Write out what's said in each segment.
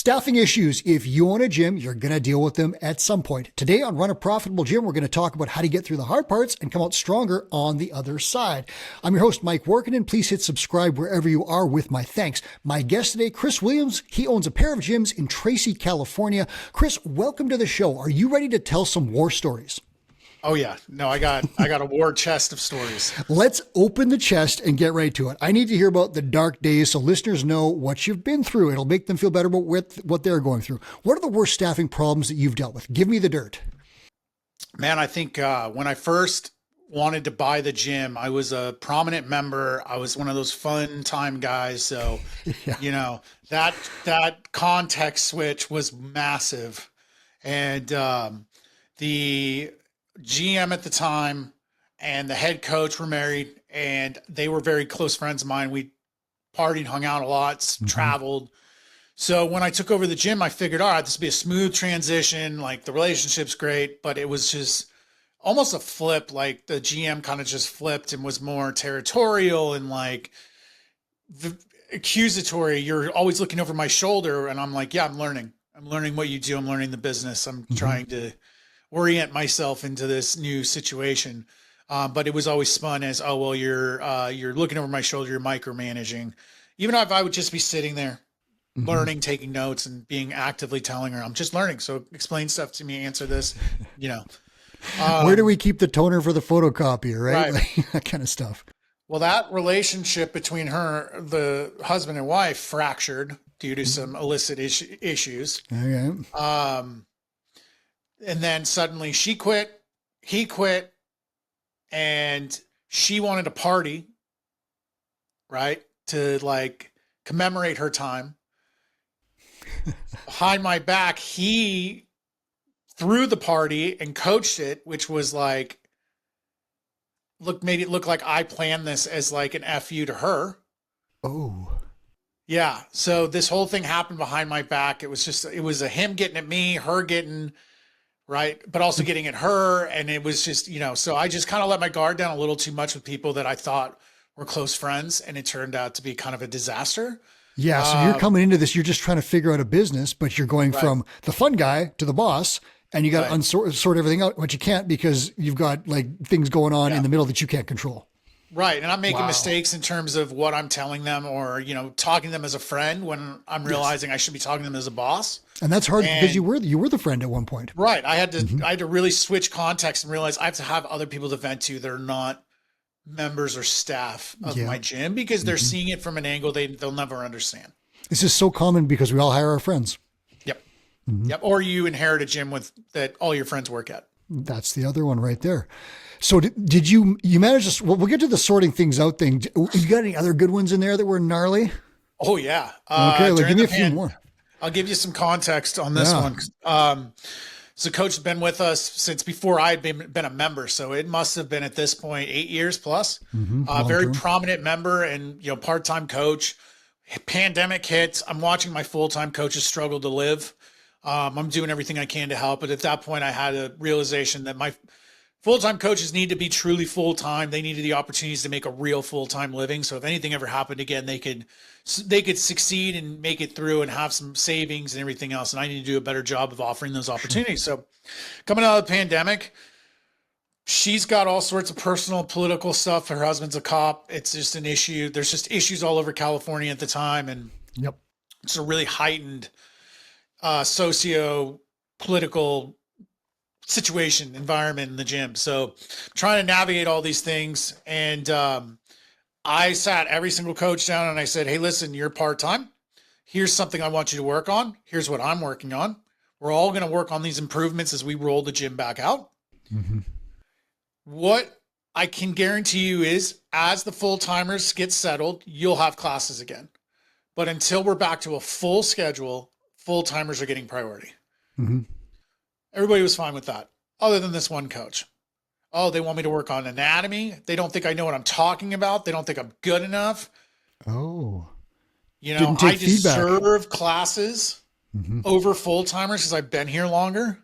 Staffing issues. If you own a gym, you're going to deal with them at some point. Today on Run a Profitable Gym, we're going to talk about how to get through the hard parts and come out stronger on the other side. I'm your host, Mike Warkentin. Please hit subscribe wherever you are with my thanks. My guest today, Chris Williams. He owns a pair of gyms in Tracy, California. Chris, welcome to the show. Are you ready to tell some war stories? Oh yeah. No, I got a war chest of stories. Let's open the chest and get right to it. I need to hear about the dark days so listeners know what you've been through. It'll make them feel better about what they're going through. What are the worst staffing problems that you've dealt with? Give me the dirt. Man, I think when I first wanted to buy the gym, I was a prominent member. I was one of those fun time guys. So, Yeah. that context switch was massive. And the GM at the time and the head coach were married, and they were very close friends of mine. We partied, hung out a lot, traveled. So when I took over the gym, I figured, all right, this would be a smooth transition. Like the relationship's great, but it was just almost a flip. Like the GM kind of just flipped and was more territorial and like accusatory. You're always looking over my shoulder. And I'm like, yeah, I'm learning what you do. I'm learning the business. I'm trying to orient myself into this new situation. But it was always spun as, oh, well, you're looking over my shoulder, you're micromanaging. Even if I would just be sitting there learning, taking notes and being actively telling her, I'm just learning. So explain stuff to me, answer this, Where do we keep the toner for the photocopier, right? Right. Like, that kind of stuff. Well, that relationship between the husband and wife fractured due to some illicit issues. Okay. And then suddenly she quit, he quit, and she wanted a party, right? To like commemorate her time. Behind my back, he threw the party and coached it, which was like, made it look like I planned this as like an FU to her. Oh. Yeah. So this whole thing happened behind my back. It was a him getting at me, her getting right, but also getting at her. And it was just, so I just kind of let my guard down a little too much with people that I thought were close friends. And it turned out to be kind of a disaster. Yeah. So you're coming into this, you're just trying to figure out a business, but you're going from the fun guy to the boss, and you got to sort everything out, but you can't because you've got like things going on in the middle that you can't control. Right. And I'm making mistakes in terms of what I'm telling them or, talking to them as a friend when I'm realizing I should be talking to them as a boss. And that's hard because you were the friend at one point. Right. I had to really switch context and realize I have to have other people to vent to that are not members or staff of my gym because they're seeing it from an angle they'll never understand. This is so common because we all hire our friends. Yep. Yep. Or you inherit a gym that all your friends work at. That's the other one right there. So did you manage to, we'll get to the sorting things out thing. You got any other good ones in there that were gnarly? Oh yeah. Okay. Give me a few more. I'll give you some context on this one. So coach has been with us since before I'd been a member. So it must have been at this point, 8 years plus, very prominent member and, part-time coach. Pandemic hits. I'm watching my full-time coaches struggle to live. I'm doing everything I can to help. But at that point I had a realization that my full-time coaches need to be truly full-time. They needed the opportunities to make a real full-time living. So if anything ever happened again, they could succeed and make it through and have some savings and everything else. And I need to do a better job of offering those opportunities. So coming out of the pandemic, she's got all sorts of personal political stuff. Her husband's a cop. It's just an issue. There's just issues all over California at the time. And it's a really heightened socio-political situation, environment in the gym. So trying to navigate all these things. And I sat every single coach down and I said, hey, listen, you're part-time. Here's something I want you to work on. Here's what I'm working on. We're all going to work on these improvements as we roll the gym back out. What I can guarantee you is as the full-timers get settled, you'll have classes again. But until we're back to a full schedule, full-timers are getting priority. Everybody was fine with that, other than this one coach. Oh, they want me to work on anatomy. They don't think I know what I'm talking about. They don't think I'm good enough. Oh. I deserve classes over full-timers because I've been here longer.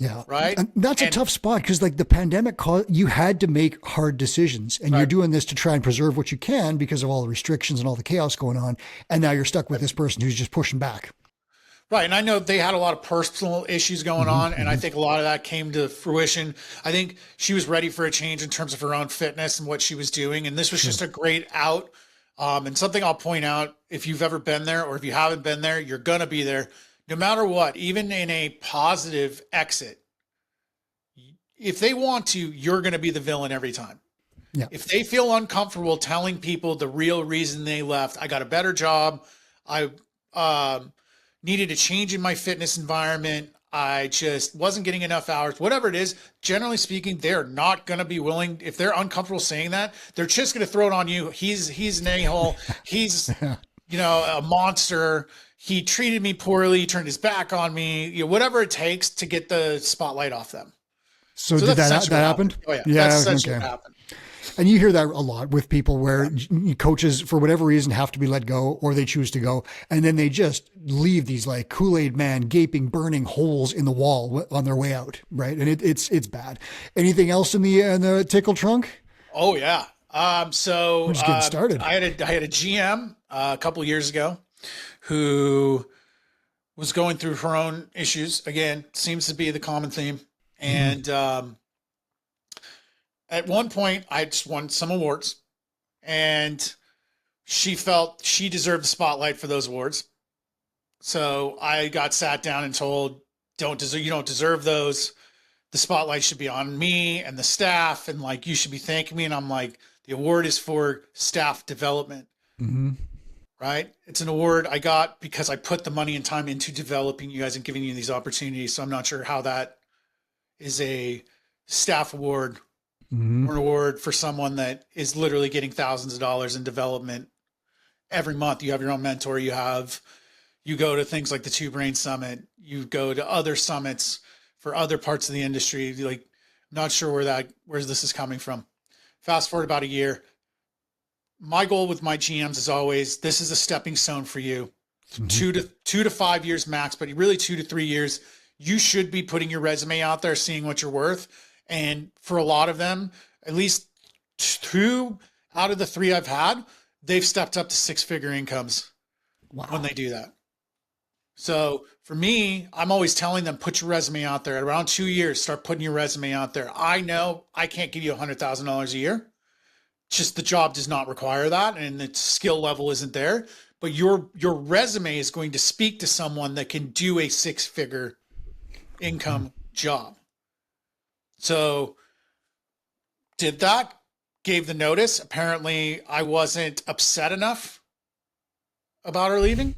Yeah. Right. And that's a tough spot because like the pandemic you had to make hard decisions and you're doing this to try and preserve what you can because of all the restrictions and all the chaos going on. And now you're stuck with this person who's just pushing back. Right. And I know they had a lot of personal issues going on. And I think a lot of that came to fruition. I think she was ready for a change in terms of her own fitness and what she was doing. And this was just a great out. And something I'll point out, if you've ever been there or if you haven't been there, you're going to be there no matter what, even in a positive exit. If they want to, you're going to be the villain every time. Yeah. If they feel uncomfortable telling people the real reason they left, I got a better job. I needed a change in my fitness environment. I just wasn't getting enough hours, whatever it is. Generally speaking, they're not going to be willing. If they're uncomfortable saying that, they're just going to throw it on you. He's an a-hole. He's, a monster. He treated me poorly, turned his back on me, whatever it takes to get the spotlight off them. So did that happened? Oh yeah. Yeah. That's essentially what happened. And you hear that a lot with people where coaches, for whatever reason, have to be let go or they choose to go. And then they just leave these like Kool-Aid man, gaping, burning holes in the wall on their way out. Right. And it's bad. Anything else in the tickle trunk? Oh yeah. So we're just getting started. I had a GM a couple of years ago who was going through her own issues. Again, seems to be the common theme. And, at one point I just won some awards and she felt she deserved the spotlight for those awards. So I got sat down and told, you don't deserve those. The spotlight should be on me and the staff. And like, you should be thanking me. And I'm like, the award is for staff development, right? It's an award I got because I put the money and time into developing you guys and giving you these opportunities. So I'm not sure how that is a staff award or an award for someone that is literally getting thousands of dollars in development every month. You have your own mentor. You go to things like the Two Brain Summit. You go to other summits for other parts of the industry. Like, not sure where this is coming from. Fast forward about a year. My goal with my GMs is always, this is a stepping stone for you. 2 to 5 years max, but really 2 to 3 years. You should be putting your resume out there, seeing what you're worth. And for a lot of them, at least 2 out of the 3 I've had, they've stepped up to 6-figure incomes when they do that. So for me, I'm always telling them, put your resume out there. At around 2 years, start putting your resume out there. I know I can't give you $100,000 a year. Just the job does not require that. And the skill level isn't there. But your resume is going to speak to someone that can do a 6-figure income job. So did that, gave the notice. Apparently I wasn't upset enough about her leaving.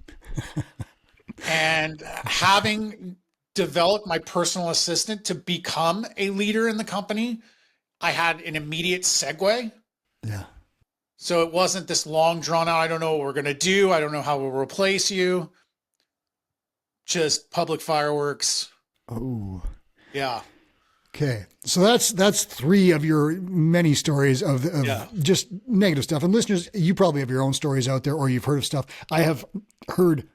And having developed my personal assistant to become a leader in the company, I had an immediate segue. Yeah. So it wasn't this long drawn out, I don't know what we're going to do. I don't know how we'll replace you. Just public fireworks. Oh. Yeah. Okay. So that's 3 of your many stories of just negative stuff. And listeners, you probably have your own stories out there or you've heard of stuff. I have heard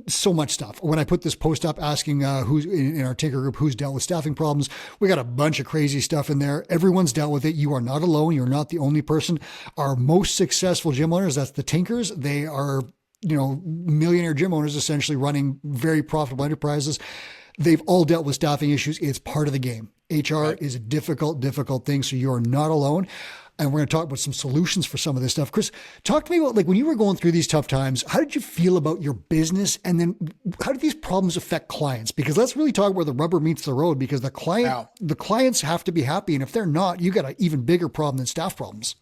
so much stuff. When I put this post up asking who's in our Tinker group, who's dealt with staffing problems, we got a bunch of crazy stuff in there. Everyone's dealt with it. You are not alone. You're not the only person. Our most successful gym owners, that's the Tinkers. They are, millionaire gym owners essentially running very profitable enterprises. They've all dealt with staffing issues. It's part of the game. HR is a difficult thing. So you're not alone. And we're going to talk about some solutions for some of this stuff. Chris, talk to me about, like, when you were going through these tough times, how did you feel about your business? And then how do these problems affect clients? Because let's really talk where the rubber meets the road, because the clients have to be happy. And if they're not, you got an even bigger problem than staff problems.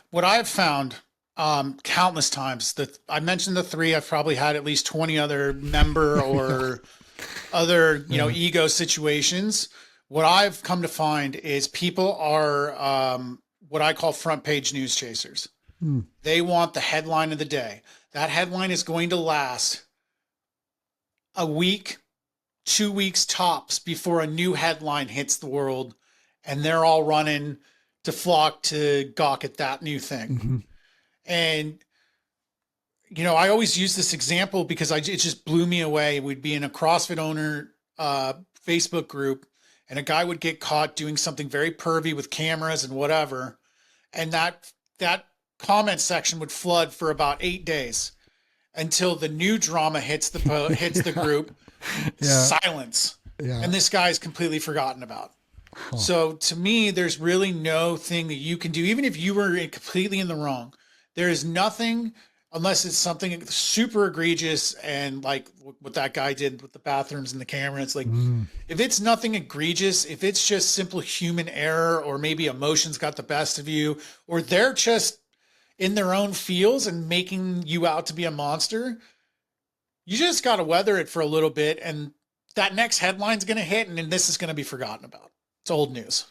What I've found countless times, that I mentioned the 3, I've probably had at least 20 other member or other, ego situations. What I've come to find is people are, what I call front page news chasers. They want the headline of the day. That headline is going to last a week, 2 weeks tops before a new headline hits the world. And they're all running to flock to gawk at that new thing. And, I always use this example because it just blew me away. We'd be in a CrossFit owner Facebook group. and a guy would get caught doing something very pervy with cameras and whatever. And that comment section would flood for about 8 days until the new drama hits the group. Silence. Yeah. And this guy is completely forgotten about. So to me, there's really no thing that you can do, even if you were completely in the wrong. There is nothing, unless it's something super egregious and like what that guy did with the bathrooms and the camera. It's like, if it's nothing egregious, if it's just simple human error, or maybe emotions got the best of you, or they're just in their own fields and making you out to be a monster, you just got to weather it for a little bit. And that next headline's going to hit, and then this is going to be forgotten about. It's old news.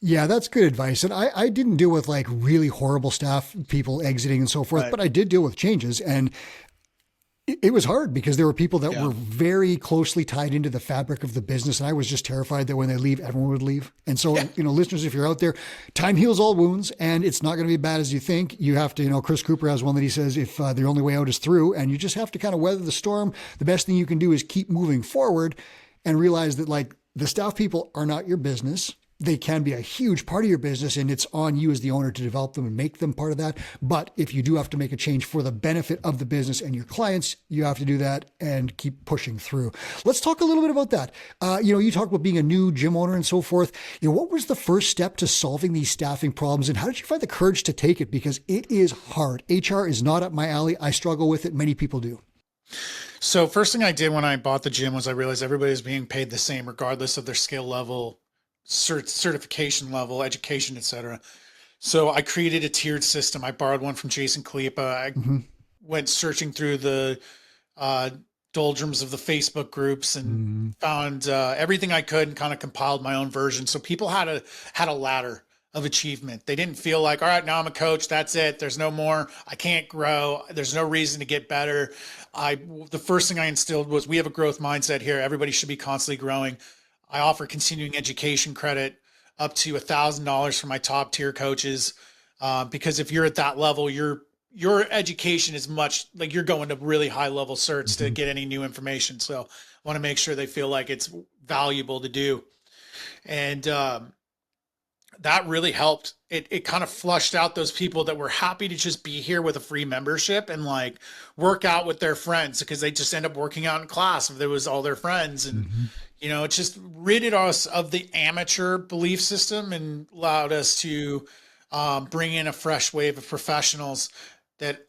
Yeah, that's good advice. And I didn't deal with like really horrible staff, people exiting and so forth, Right. but I did deal with changes. And it was hard because there were people that were very closely tied into the fabric of the business. And I was just terrified that when they leave, everyone would leave. And so, listeners, if you're out there, time heals all wounds, and it's not going to be bad as you think. You have to, Chris Cooper has one that he says, if the only way out is through, and you just have to kind of weather the storm. The best thing you can do is keep moving forward and realize that like the staff people are not your business. They can be a huge part of your business, and it's on you as the owner to develop them and make them part of that. But if you do have to make a change for the benefit of the business and your clients, you have to do that and keep pushing through. Let's talk a little bit about that. You talked about being a new gym owner and so forth. What was the first step to solving these staffing problems, and how did you find the courage to take it? Because it is hard. HR is not up my alley. I struggle with it. Many people do. So first thing I did when I bought the gym was I realized everybody was being paid the same, regardless of their skill level, certification level, education, etc. So I created a tiered system. I borrowed one from Jason Kalipa. I went searching through the doldrums of the Facebook groups and found everything I could and kind of compiled my own version. So people had a ladder of achievement. They didn't feel like, all right, now I'm a coach. That's it. There's no more. I can't grow. There's no reason to get better. The first thing I instilled was we have a growth mindset here. Everybody should be constantly growing. I offer continuing education credit up to $1,000 for my top tier coaches. Because if you're at that level, your education is much like you're going to really high level certs to get any new information. So I want to make sure they feel like it's valuable to do. And, that really helped. It kind of flushed out those people that were happy to just be here with a free membership and like work out with their friends, because they just end up working out in class if there was all their friends. And, it just ridded us of the amateur belief system and allowed us to bring in a fresh wave of professionals that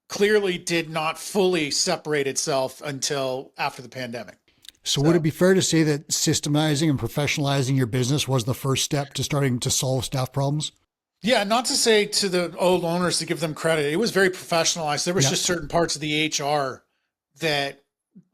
clearly did not fully separate itself until after the pandemic. So would it be fair to say that systemizing and professionalizing your business was the first step to starting to solve staff problems? Yeah, not to say to the old owners to give them credit. It was very professionalized. There was just certain parts of the HR that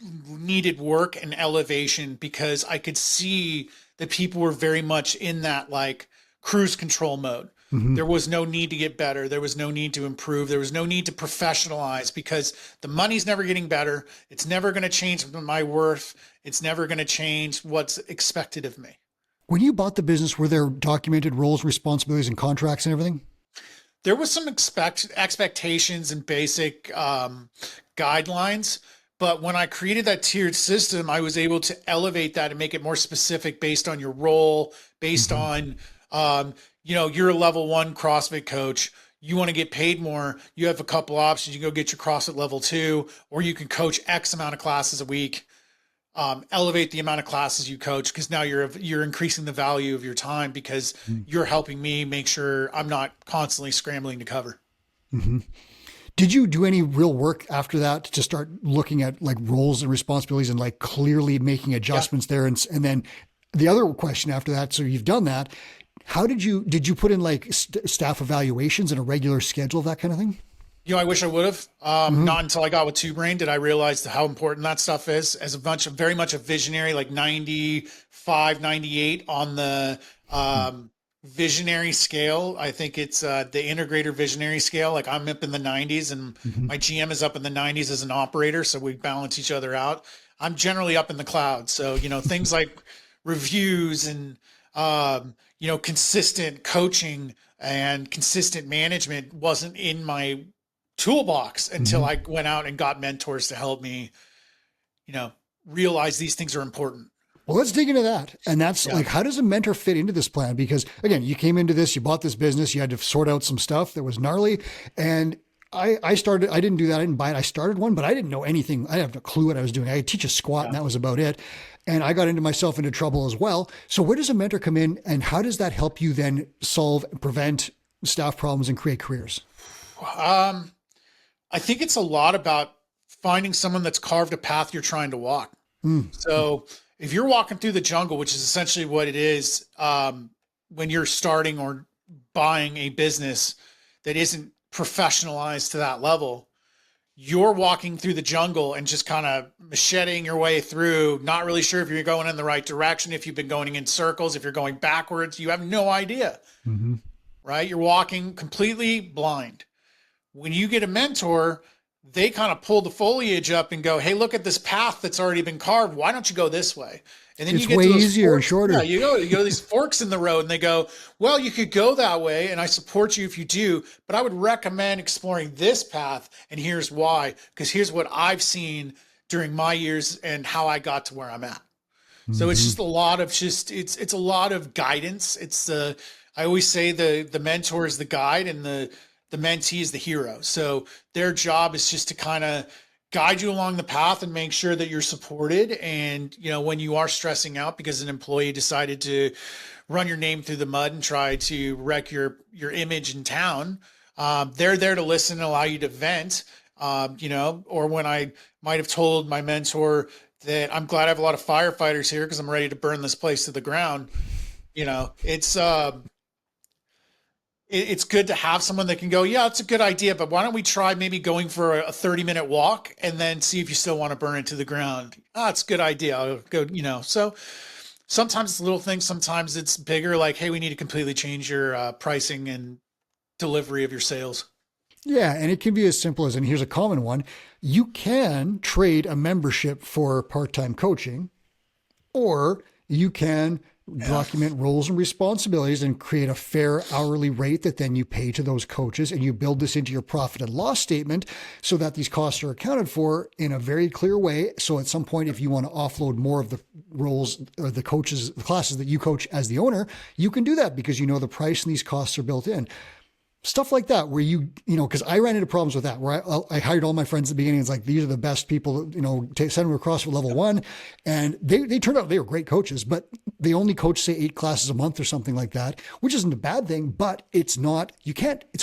needed work and elevation, because I could see that people were very much in that like cruise control mode. There was no need to get better. There was no need to improve. There was no need to professionalize, because the money's never getting better. It's never going to change my worth. It's never going to change what's expected of me. When you bought the business, were there documented roles, responsibilities, and contracts and everything? There was some expectations and basic guidelines. But when I created that tiered system, I was able to elevate that and make it more specific based on your role, based on, you're a level 1 CrossFit coach. You want to get paid more. You have a couple options. You can go get your CrossFit level 2, or you can coach X amount of classes a week. Elevate the amount of classes you coach, because now you're increasing the value of your time, because you're helping me make sure I'm not constantly scrambling to cover. Did you do any real work after that to start looking at like roles and responsibilities and like clearly making adjustments there? And then the other question after that, so you've done that. How did you put in like staff evaluations and a regular schedule, that kind of thing? I wish I would have. Not until I got with Two Brain did I realize how important that stuff is. As very much a visionary, like 95, 98 on the visionary scale. I think it's the integrator visionary scale. Like I'm up in the 90s, and my GM is up in the 90s as an operator, so we balance each other out. I'm generally up in the cloud, so things like reviews and consistent coaching and consistent management wasn't in my toolbox until I went out and got mentors to help me, realize these things are important. Well, let's dig into that. And that's like, how does a mentor fit into this plan? Because again, you came into this, you bought this business, you had to sort out some stuff that was gnarly. And I didn't do that. I didn't buy it. I started one, but I didn't know anything. I had no clue what I was doing. I could teach a squat and that was about it. And I got myself into trouble as well. So where does a mentor come in and how does that help you then solve, prevent staff problems and create careers? I think it's a lot about finding someone that's carved a path you're trying to walk. So if you're walking through the jungle, which is essentially what it is, when you're starting or buying a business that isn't professionalized to that level, you're walking through the jungle and just kind of macheting your way through, not really sure if you're going in the right direction, if you've been going in circles, if you're going backwards, you have no idea, right? You're walking completely blind. When you get a mentor, they kind of pull the foliage up and go, hey, look at this path that's already been carved. Why don't you go this way? And then it's you get way to those easier and forks. shorter. Yeah, you go these forks in the road and they go, well, you could go that way. And I support you if you do, but I would recommend exploring this path. And here's why, because here's what I've seen during my years and how I got to where I'm at. So it's just a lot of it's a lot of guidance. I always say the mentor is the guide and the mentee is the hero. So their job is just to kind of guide you along the path and make sure that you're supported. And, when you are stressing out because an employee decided to run your name through the mud and try to wreck your image in town, they're there to listen and allow you to vent, or when I might've told my mentor that I'm glad I have a lot of firefighters here because I'm ready to burn this place to the ground. It's good to have someone that can go, yeah, it's a good idea, but why don't we try maybe going for a 30-minute walk and then see if you still want to burn it to the ground? It's a good idea. I'll go, So sometimes it's little things. Sometimes it's bigger, like, hey, we need to completely change your pricing and delivery of your sales. Yeah. And it can be as simple as, and here's a common one. You can trade a membership for part-time coaching, or you can document roles and responsibilities and create a fair hourly rate that then you pay to those coaches, and you build this into your profit and loss statement so that these costs are accounted for in a very clear way. So at some point, if you want to offload more of the roles or the classes that you coach as the owner, you can do that because the price and these costs are built in. Stuff like that, where because I ran into problems with that, where I hired all my friends at the beginning. It's like, these are the best people, send them across for level one. And they turned out they were great coaches, but they only coach, say, 8 classes a month or something like that, which isn't a bad thing, but it's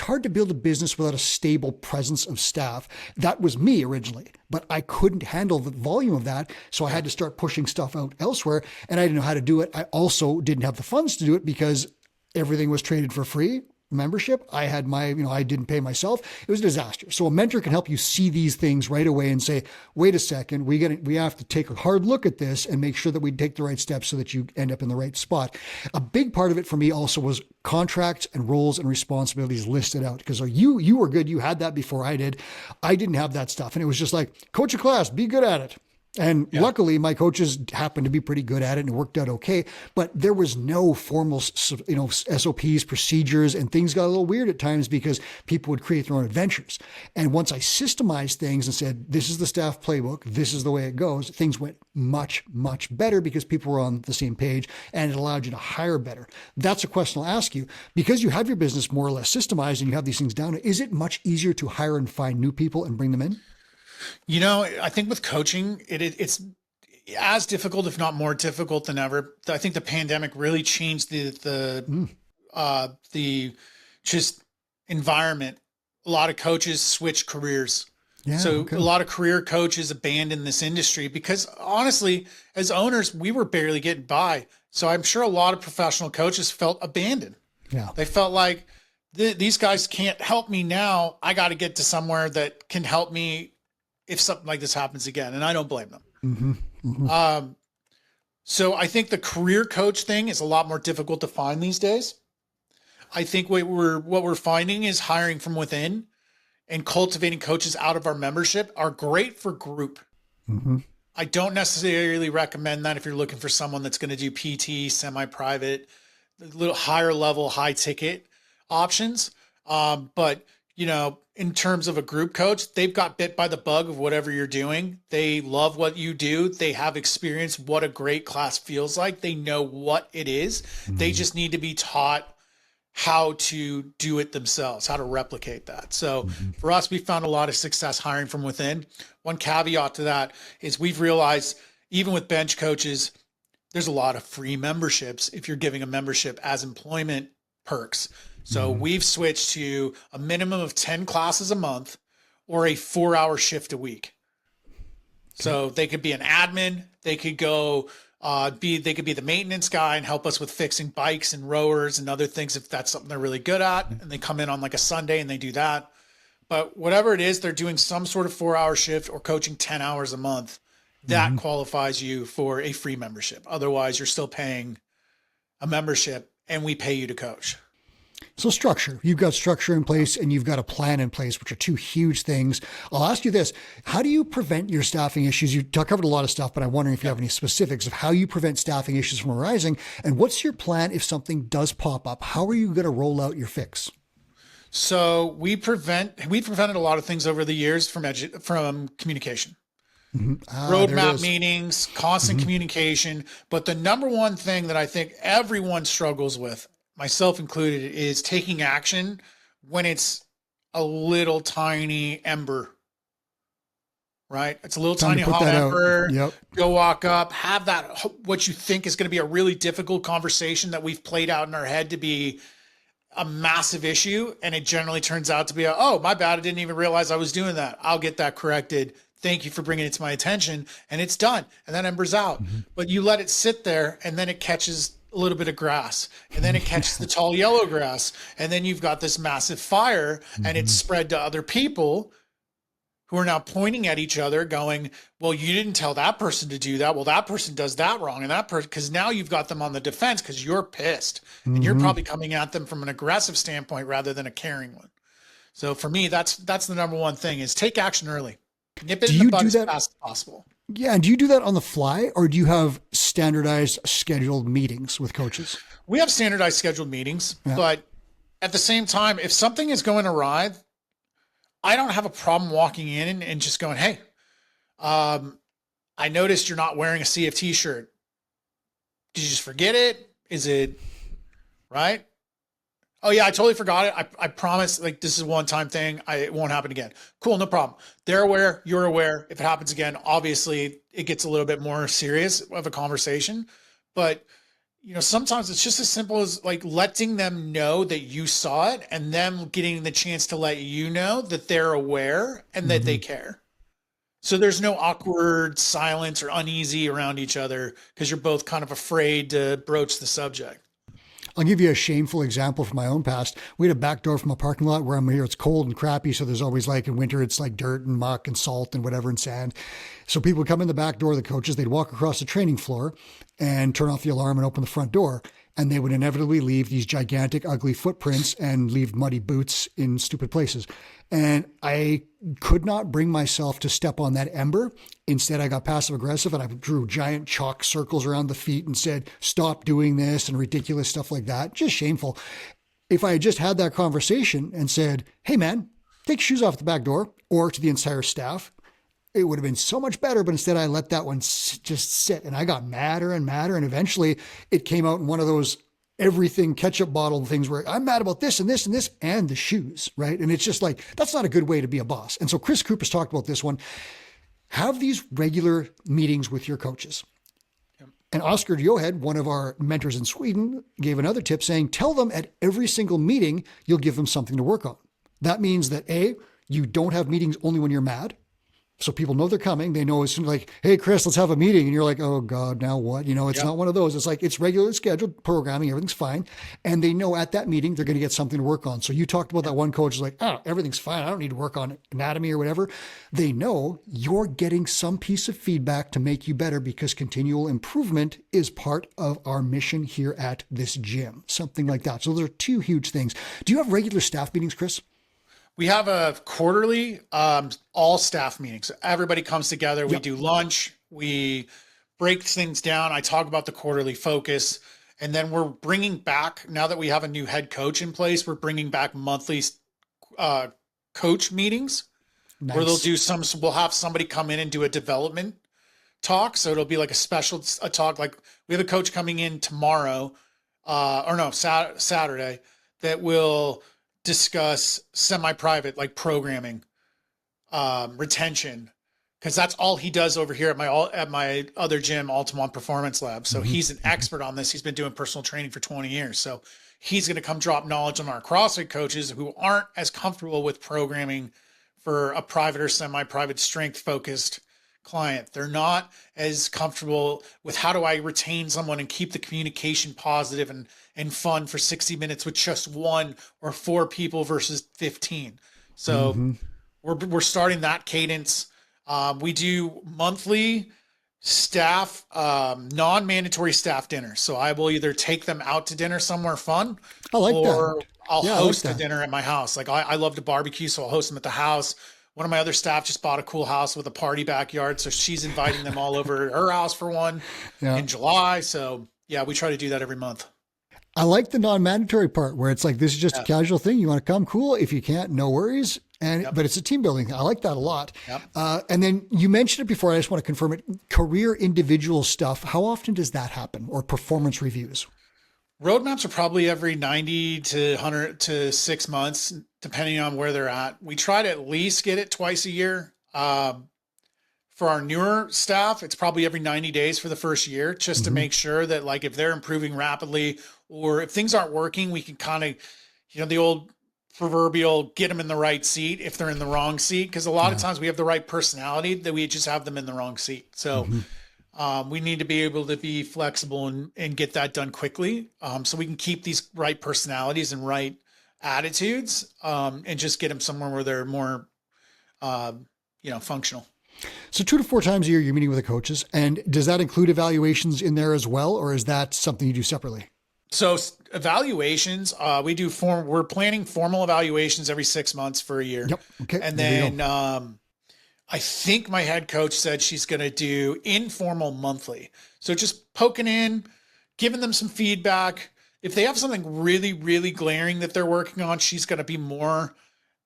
hard to build a business without a stable presence of staff. That was me originally, but I couldn't handle the volume of that. So I had to start pushing stuff out elsewhere, and I didn't know how to do it. I also didn't have the funds to do it because everything was traded for free. Membership. I had I didn't pay myself. It was a disaster. So a mentor can help you see these things right away and say, wait a second, we have to take a hard look at this and make sure that we take the right steps so that you end up in the right spot. A big part of it for me also was contracts and roles and responsibilities listed out, because you were good. You had that before I did. I didn't have that stuff. And it was just like, coach a class, be good at it. And luckily my coaches happened to be pretty good at it and it worked out okay, but there was no formal, SOPs, procedures, and things got a little weird at times because people would create their own adventures. And once I systemized things and said, this is the staff playbook, this is the way it goes, things went much, much better because people were on the same page, and it allowed you to hire better. That's a question I'll ask you. Because you have your business more or less systemized and you have these things down, is it much easier to hire and find new people and bring them in? I think with coaching, it's as difficult, if not more difficult than ever. I think the pandemic really changed the just environment. A lot of coaches switched careers. Yeah, so a lot of career coaches abandoned this industry because honestly, as owners, we were barely getting by. So I'm sure a lot of professional coaches felt abandoned. Yeah. They felt like these guys can't help me now. I got to get to somewhere that can help me if something like this happens again. And I don't blame them. Mm-hmm, mm-hmm. So I think the career coach thing is a lot more difficult to find these days. I think what we're finding is hiring from within and cultivating coaches out of our membership are great for group. Mm-hmm. I don't necessarily recommend that if you're looking for someone that's going to do PT, semi-private, a little higher level, high ticket options. But in terms of a group coach, they've got bit by the bug of whatever you're doing. They love what you do. They have experienced what a great class feels like. They know what it is. They just need to be taught how to do it themselves, how to replicate that. So for us, we found a lot of success hiring from within. One caveat to that is we've realized even with bench coaches, there's a lot of free memberships if you're giving a membership as employment perks. So we've switched to a minimum of 10 classes a month or a 4-hour shift a week. So they could be an admin. They could go they could be the maintenance guy and help us with fixing bikes and rowers and other things if that's something they're really good at. And they come in on like a Sunday and they do that. But whatever it is, they're doing some sort of 4-hour shift or coaching 10 hours a month. That qualifies you for a free membership. Otherwise, you're still paying a membership and we pay you to coach. So structure, you've got structure in place and you've got a plan in place, which are two huge things. I'll ask you this. How do you prevent your staffing issues? You covered a lot of stuff, but I'm wondering if you have any specifics of how you prevent staffing issues from arising and what's your plan if something does pop up? How are you going to roll out your fix? So we prevented a lot of things over the years from communication. Roadmap meetings, constant communication. But the number one thing that I think everyone struggles with, myself included, is taking action when it's a little tiny ember, right? It's a little tiny hot ember. Yep. Go walk up, have that, what you think is going to be a really difficult conversation that we've played out in our head to be a massive issue. And it generally turns out to be, oh, my bad. I didn't even realize I was doing that. I'll get that corrected. Thank you for bringing it to my attention. And it's done. And that ember's out. But you let it sit there and then it catches a little bit of grass and then it catches the tall yellow grass. And then you've got this massive fire and it's spread to other people who are now pointing at each other going, well, you didn't tell that person to do that. Well, that person does that wrong. And that person, because now you've got them on the defense because you're pissed and you're probably coming at them from an aggressive standpoint rather than a caring one. So for me, that's the number one thing is take action early. Nip it in the bud as fast as possible. Yeah. And do you do that on the fly or do you have standardized scheduled meetings with coaches? We have standardized scheduled meetings, but at the same time, if something is going awry, I don't have a problem walking in and just going, hey, I noticed you're not wearing a CFT shirt. Did you just forget it? Is it right? Oh yeah, I totally forgot it. I promise, like this is a one-time thing. It won't happen again. Cool, no problem. They're aware, you're aware. If it happens again, obviously it gets a little bit more serious of a conversation. But sometimes it's just as simple as like letting them know that you saw it and them getting the chance to let you know that they're aware and that they care. So there's no awkward silence or uneasy around each other because you're both kind of afraid to broach the subject. I'll give you a shameful example from my own past. We had a back door from a parking lot where I'm here. It's cold and crappy. So there's always like in winter, it's like dirt and muck and salt and whatever and sand. So people would come in the back door, the coaches, they'd walk across the training floor and turn off the alarm and open the front door. And they would inevitably leave these gigantic, ugly footprints and leave muddy boots in stupid places. And I could not bring myself to step on that ember. Instead, I got passive aggressive and I drew giant chalk circles around the feet and said, stop doing this and ridiculous stuff like that. Just shameful. If I had just had that conversation and said, hey man, take your shoes off at the back door, or to the entire staff, it would have been so much better. But instead I let that one just sit and I got madder and madder. And eventually it came out in one of those everything ketchup bottle things where I'm mad about this and this and this and the shoes, right? And it's just like, that's not a good way to be a boss. And so Chris Krupp has talked about this one. Have these regular meetings with your coaches. And Oscar Johed, one of our mentors in Sweden, gave another tip saying, tell them at every single meeting, you'll give them something to work on. That means that A, you don't have meetings only when you're mad. So people know they're coming. They know as soon as like, hey, Chris, let's have a meeting. And you're like, oh God, now what? It's not one of those. It's like, it's regularly scheduled programming. Everything's fine. And they know at that meeting, they're going to get something to work on. So you talked about that one coach is like, oh, everything's fine. I don't need to work on anatomy or whatever. They know you're getting some piece of feedback to make you better because continual improvement is part of our mission here at this gym, something like that. So those are two huge things. Do you have regular staff meetings, Chris? We have a quarterly all staff meeting. So everybody comes together. We do lunch. We break things down. I talk about the quarterly focus. And then we're bringing back, now that we have a new head coach in place, we're bringing back monthly coach meetings where they'll do we'll have somebody come in and do a development talk. So it'll be like a talk. Like we have a coach coming in tomorrow, Saturday, that will discuss semi-private, like programming, retention, because that's all he does over here at my other gym, Altamont Performance Lab. So he's an expert on this. He's been doing personal training for 20 years. So he's going to come drop knowledge on our CrossFit coaches who aren't as comfortable with programming for a private or semi-private strength focused client. They're not as comfortable with how do I retain someone and keep the communication positive and fun for 60 minutes with just 1 or 4 people versus 15. So we're starting that cadence. We do monthly staff, non-mandatory staff dinners. So I will either take them out to dinner somewhere fun, or I'll host a dinner at my house. Like I love to barbecue, so I'll host them at the house. One of my other staff just bought a cool house with a party backyard, so she's inviting them all over her house for one in July. So yeah, we try to do that every month. I like the non-mandatory part where it's like, this is just a casual thing. You want to come, cool. If you can't, no worries. But it's a team building. I like that a lot. And then you mentioned it before. I just want to confirm it. Career individual stuff. How often does that happen? Or performance reviews? Roadmaps are probably every 90 to 100 to 6 months, depending on where they're at. We try to at least get it twice a year. For our newer staff, it's probably every 90 days for the first year, just to make sure that, like, if they're improving rapidly or if things aren't working, we can kind of, the old proverbial get them in the right seat if they're in the wrong seat. Because a lot of times we have the right personality, that we just have them in the wrong seat. So we need to be able to be flexible and get that done quickly, so we can keep these right personalities and right attitudes, and just get them somewhere where they're more, functional. So 2 to 4 times a year, you're meeting with the coaches. And does that include evaluations in there as well? Or is that something you do separately? So evaluations, we're planning formal evaluations every 6 months for a year. Yep. Okay. And then, I think my head coach said she's going to do informal monthly. So just poking in, giving them some feedback. If they have something really, really glaring that they're working on, she's going to be more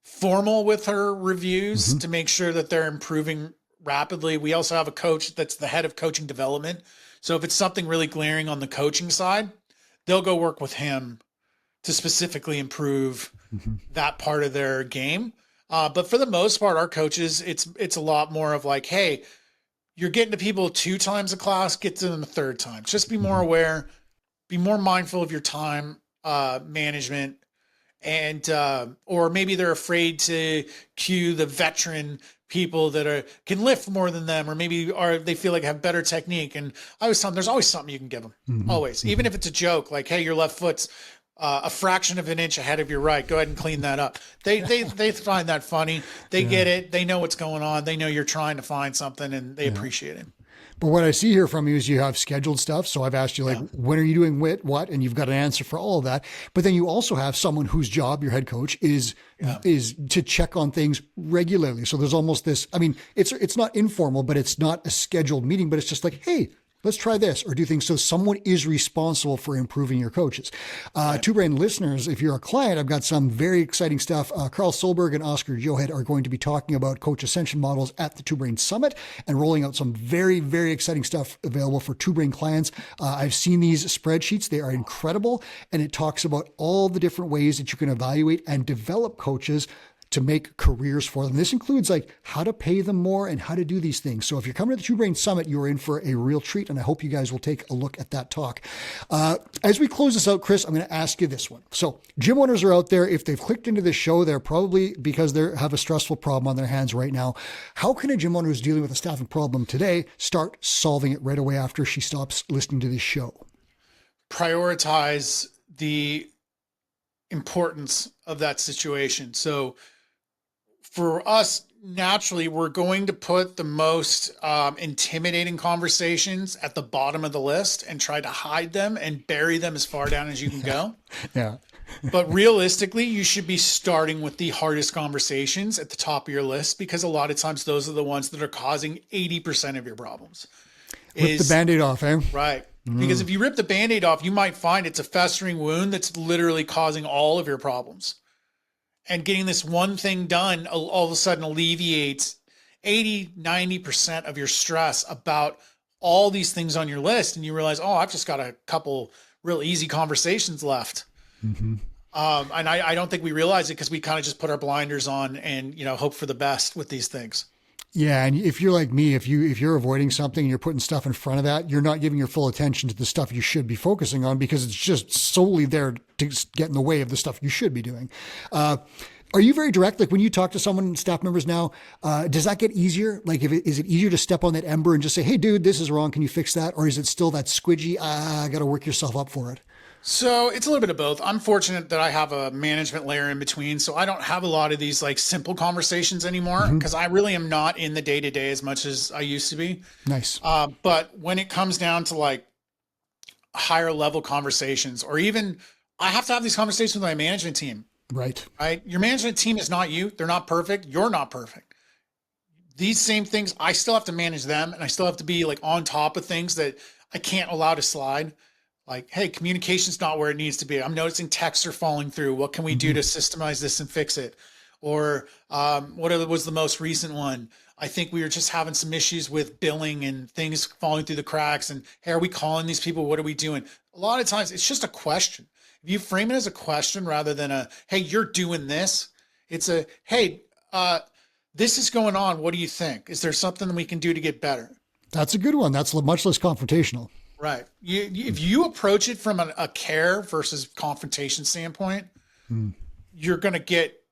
formal with her reviews to make sure that they're improving rapidly. We also have a coach that's the head of coaching development. So if it's something really glaring on the coaching side, they'll go work with him to specifically improve that part of their game. But for the most part, our coaches, it's a lot more of like, hey, you're getting to people 2 times a class, get to them a 3rd time. Just be more aware, be more mindful of your time management. And or maybe they're afraid to cue the veteran people that can lift more than them, or maybe they feel like have better technique. And I always tell them there's always something you can give them, always, even if it's a joke, like, hey, your left foot's a fraction of an inch ahead of your right. Go ahead and clean that up. They find that funny. They get it. They know what's going on. They know you're trying to find something, and they appreciate it. But what I see here from you is you have scheduled stuff. So I've asked you, like, when are you doing what? And you've got an answer for all of that. But then you also have someone whose job, your head coach, is to check on things regularly. So there's almost this, I mean, it's not informal, but it's not a scheduled meeting, but it's just like, hey, let's try this or do things. So someone is responsible for improving your coaches. Two Brain listeners, if you're a client, I've got some very exciting stuff. Carl Solberg and Oscar Johed are going to be talking about coach ascension models at the Two Brain Summit and rolling out some very, very exciting stuff available for Two Brain clients. I've seen these spreadsheets. They are incredible. And it talks about all the different ways that you can evaluate and develop coaches to make careers for them. This includes like how to pay them more and how to do these things. So if you're coming to the Two Brain Summit, you're in for a real treat. And I hope you guys will take a look at that talk. As we close this out, Chris, I'm going to ask you this one. So gym owners are out there. If they've clicked into this show, they're probably because they have a stressful problem on their hands right now. How can a gym owner who's dealing with a staffing problem today start solving it right away after she stops listening to this show? Prioritize the importance of that situation. So for us, naturally, we're going to put the most intimidating conversations at the bottom of the list and try to hide them and bury them as far down as you can go. Yeah. But realistically, you should be starting with the hardest conversations at the top of your list, because a lot of times those are the ones that are causing 80% of your problems. Rip the Band-Aid off, eh? Right. Because if you rip the Band-Aid off, you might find it's a festering wound that's literally causing all of your problems. and getting this one thing done all of a sudden alleviates 80-90% of your stress about all these things on your list. And you realize, oh, I've just got a couple real easy conversations left. Mm-hmm. And I don't think we realize it because we kind of just put our blinders on and, hope for the best with these things. Yeah. And if you're like me, if you're avoiding something and you're putting stuff in front of that, you're not giving your full attention to the stuff you should be focusing on because it's just solely there to get in the way of the stuff you should be doing. Are you very direct? Like when you talk to someone, staff members now, does that get easier? Like is it easier to step on that ember and just say, hey dude, this is wrong. Can you fix that? Or is it still that squidgy, got to work yourself up for it? So it's a little bit of both. I'm fortunate that I have a management layer in between. So I don't have a lot of these like simple conversations anymore because I really am not in the day to day as much as I used to be. Nice. But when it comes down to like higher level conversations, or even I have to have these conversations with my management team. Right. Your management team is not you. They're not perfect. You're not perfect. These same things, I still have to manage them, and I still have to be like on top of things that I can't allow to slide. Like, hey, communication's not where it needs to be. I'm noticing texts are falling through. What can we do to systemize this and fix it? Or what was the most recent one? I think we were just having some issues with billing and things falling through the cracks. And hey, are we calling these people? What are we doing? A lot of times it's just a question. If you frame it as a question rather than a, hey, you're doing this, it's a, hey, this is going on. What do you think? Is there something we can do to get better? That's a good one. That's much less confrontational. Right. If you approach it from a care versus confrontation standpoint, you're going to get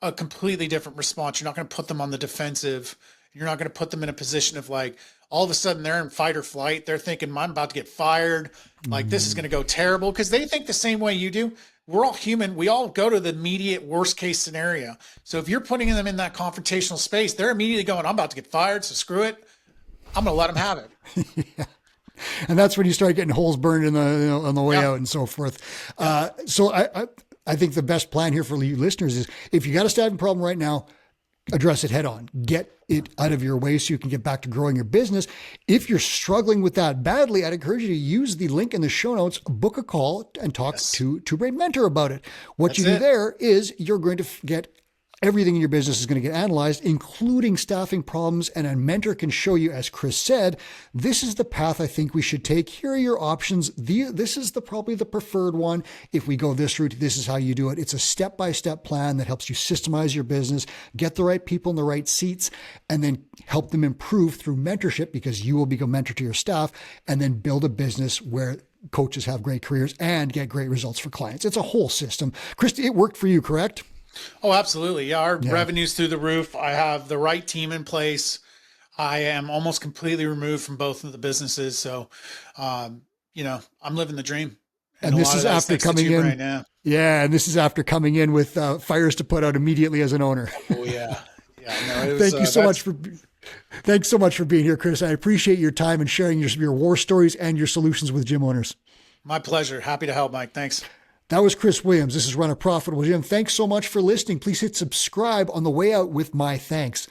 a completely different response. You're not going to put them on the defensive. You're not going to put them in a position of like, all of a sudden they're in fight or flight. They're thinking, I'm about to get fired. Like this is going to go terrible because they think the same way you do. We're all human. We all go to the immediate worst case scenario. So if you're putting them in that confrontational space, they're immediately going, I'm about to get fired. So screw it. I'm going to let them have it. Yeah. And that's when you start getting holes burned on the way out and so forth. So I think the best plan here for you listeners is if you got a staffing problem right now, address it head on, get it out of your way so you can get back to growing your business. If you're struggling with that badly, I'd encourage you to use the link in the show notes, book a call and talk to a great mentor about it. What you do there is you're going to get everything in your business is going to get analyzed, including staffing problems, and a mentor can show you, as Chris said, this is the path I think we should take. Here are your options. This is probably the preferred one. If we go this route, this is how you do it. It's a step-by-step plan that helps you systemize your business, get the right people in the right seats, and then help them improve through mentorship because you will become a mentor to your staff, and then build a business where coaches have great careers and get great results for clients. It's a whole system. Christy, it worked for you, correct? Oh, absolutely. Yeah. Our revenue's through the roof. I have the right team in place. I am almost completely removed from both of the businesses. So, I'm living the dream. And this is after coming in right now. Yeah. And this is after coming in with fires to put out immediately as an owner. Oh yeah. Yeah. No, Thank you so much thanks so much for being here, Chris. I appreciate your time and sharing your war stories and your solutions with gym owners. My pleasure. Happy to help, Mike. Thanks. That was Chris Williams. This is Run a Profitable Gym. Thanks so much for listening. Please hit subscribe on the way out with my thanks.